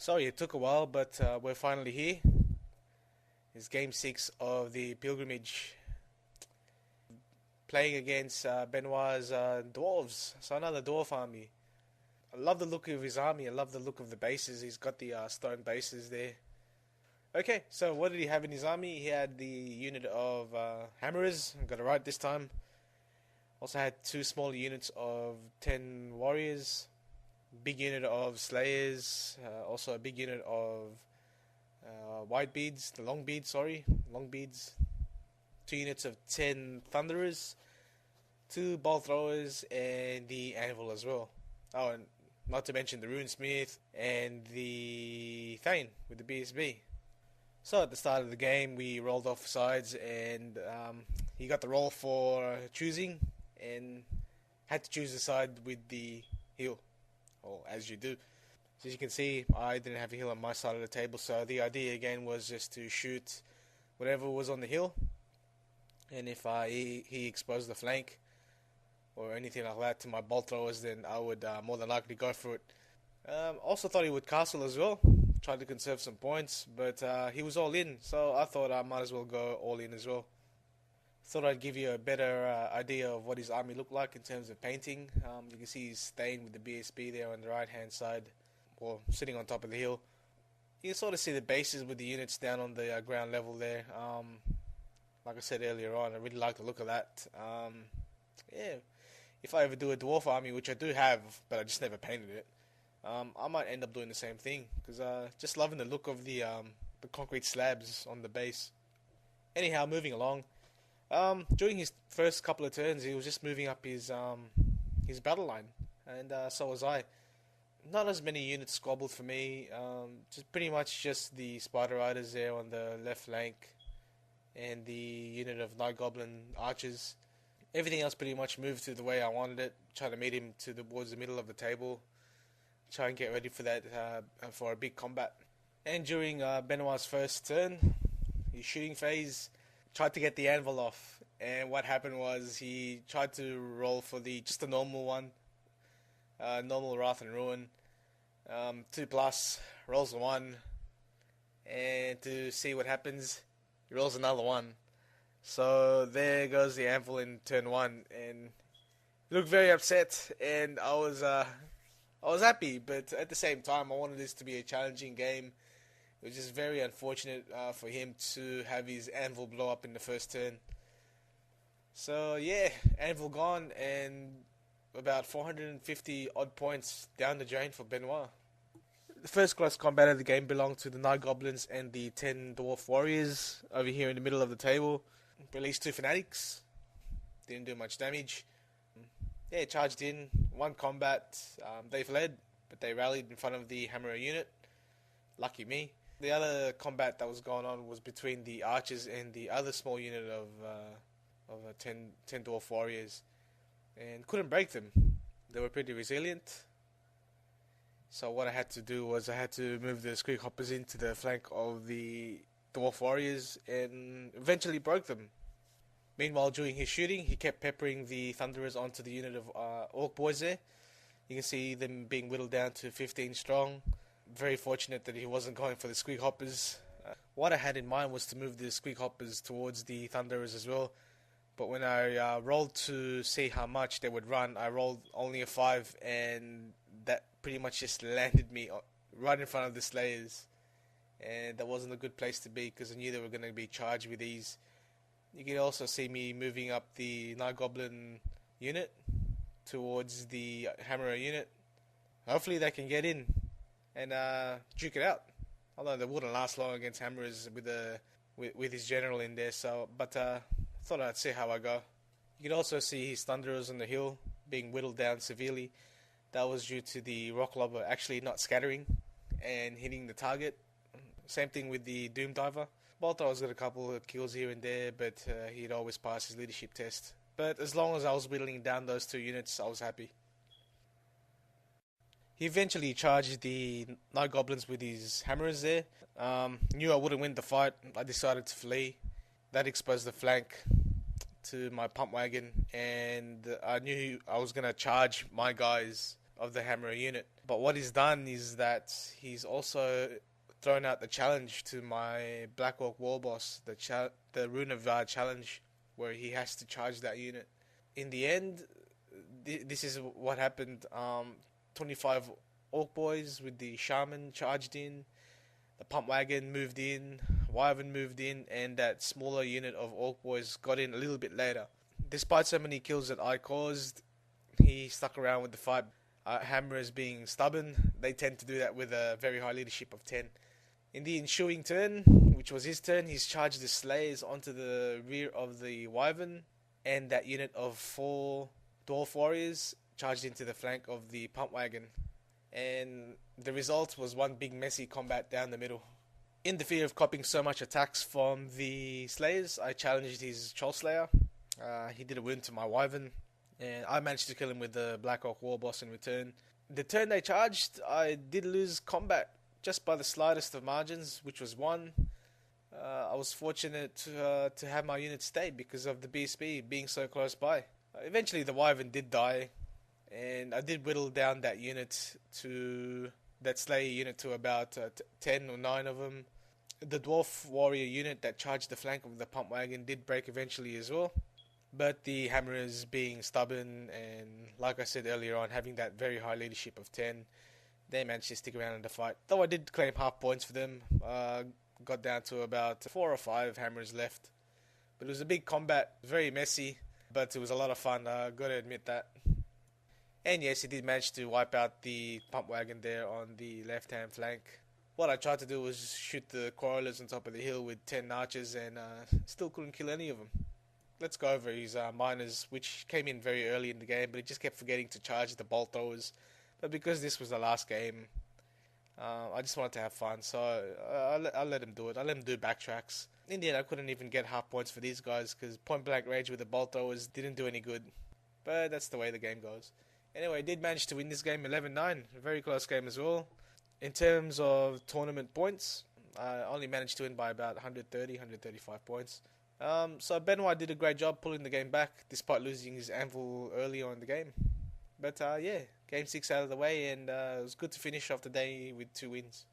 Sorry, it took a while, but we're finally here. It's game 6 of the pilgrimage, playing against Benoit's Dwarves, so another Dwarf army. I love the look of his army, I love the look of the bases. He's got the stone bases there. Okay, so what did he have in his army? He had the unit of hammerers, got it right this time. Also had 2 small units of 10 warriors, big unit of slayers, also a big unit of white beads, long beads, 2 units of 10 thunderers, 2 bolt throwers, and the anvil as well. Oh, and not to mention the runesmith and the thane with the BSB. So at the start of the game, we rolled off sides, and he got the roll for choosing, and had to choose the side with the heal, or as you do. So as you can see, I didn't have a heal on my side of the table, so the idea again was just to shoot whatever was on the hill, and if he exposed the flank or anything like that to my bolt throwers, then I would more than likely go for it. Also thought he would castle as well, tried to conserve some points, but he was all in, so I thought I might as well go all in as well. Thought I'd give you a better idea of what his army looked like in terms of painting. You can see he's staying with the BSB there on the right hand side, or sitting on top of the hill. You can sort of see the bases with the units down on the ground level there. Like I said earlier on, I really like the look of that. Yeah, if I ever do a dwarf army, which I do have, but I just never painted it, I might end up doing the same thing, because just loving the look of the concrete slabs on the base. Anyhow, moving along. During his first couple of turns, he was just moving up his battle line, and so was I. Not as many units squabbled for me, just pretty much just the spider riders there on the left flank, and the unit of night goblin archers. Everything else pretty much moved to the way I wanted it, trying to meet him towards the middle of the table, try and get ready for that, for a big combat. And during Benoit's first turn, his shooting phase, tried to get the anvil off, and what happened was he tried to roll for just a normal one, normal Wrath and Ruin, 2+, rolls a 1, and to see what happens, he rolls another 1. So there goes the anvil in turn 1, and he looked very upset, and I was happy, but at the same time I wanted this to be a challenging game. It was just very unfortunate for him to have his anvil blow up in the first turn. So yeah, anvil gone, and about 450 odd points down the drain for Benoit. The first close combat of the game belonged to the Night Goblins and the 10 Dwarf Warriors over here in the middle of the table. Released 2 Fanatics, didn't do much damage. Yeah, charged in, 1 combat, they fled, but they rallied in front of the Hammerer unit. Lucky me. The other combat that was going on was between the archers and the other small unit of 10 Dwarf Warriors, and couldn't break them. They were pretty resilient. So what I had to do was I had to move the Squeak Hoppers into the flank of the Dwarf Warriors and eventually broke them. Meanwhile, during his shooting, he kept peppering the Thunderers onto the unit of Orc Boys there. You can see them being whittled down to 15 strong. Very fortunate that he wasn't going for the Squeak Hoppers. What I had in mind was to move the Squeak Hoppers towards the Thunderers as well. But when I rolled to see how much they would run, I rolled only a 5, and that pretty much just landed me right in front of the Slayers. And that wasn't a good place to be, because I knew they were going to be charged with these. You can also see me moving up the Night Goblin unit towards the Hammerer unit. Hopefully they can get in and duke it out. Although they wouldn't last long against Hammerers with his general in there. So, but thought I'd see how I go. You can also see his Thunderers on the hill being whittled down severely. That was due to the Rock Lobber actually not scattering and hitting the target. Same thing with the Doom Diver. Boltar's got a couple of kills here and there, but he'd always pass his leadership test. But as long as I was whittling down those 2 units, I was happy. He eventually charged the Night Goblins with his Hammerers there. Knew I wouldn't win the fight. I decided to flee. That exposed the flank to my pump wagon, and I knew I was going to charge my guys of the Hammerer unit. But what he's done is that he's also thrown out the challenge to my Black Orc War Boss, the Rune of challenge, where he has to charge that unit. In the end, this is what happened. 25 Orc boys with the Shaman charged in, the Pump Wagon moved in, Wyvern moved in, and that smaller unit of Orc boys got in a little bit later. Despite so many kills that I caused, he stuck around with the fight. Hammerers being stubborn, they tend to do that with a very high leadership of 10. In the ensuing turn, which was his turn, he's charged the Slayers onto the rear of the Wyvern, and that unit of 4 Dwarf Warriors charged into the flank of the Pump Wagon. And the result was one big messy combat down the middle. In the fear of copping so much attacks from the Slayers, I challenged his Troll Slayer. He did a wound to my Wyvern, and I managed to kill him with the Black Orc War Boss in return. The turn they charged, I did lose combat just by the slightest of margins, which was 1. I was fortunate to have my unit stay because of the BSB being so close by. Eventually the Wyvern did die, and I did whittle down that Slayer unit to about 10 or 9 of them. The Dwarf Warrior unit that charged the flank of the Pump Wagon did break eventually as well. But the Hammerers being stubborn and, like I said earlier on, having that very high leadership of 10, they managed to stick around in the fight. Though I did claim half points for them, got down to about 4 or 5 Hammerers left. But it was a big combat, very messy, but it was a lot of fun, got to admit that. And yes, he did manage to wipe out the Pump Wagon there on the left-hand flank. What I tried to do was shoot the Quarrelers on top of the hill with 10 archers, and still couldn't kill any of them. Let's go over his miners, which came in very early in the game, but he just kept forgetting to charge the bolt throwers. But because this was the last game, I just wanted to have fun, so I let him do it. I let him do backtracks. In the end, I couldn't even get half points for these guys, because point blank range with the bolt throwers didn't do any good. But that's the way the game goes. Anyway, I did manage to win this game 11-9, a very close game as well. In terms of tournament points, I only managed to win by about 130, 135 points. So Benoit did a great job pulling the game back, despite losing his anvil early on in the game. But yeah, game 6 out of the way, and it was good to finish off the day with 2 wins.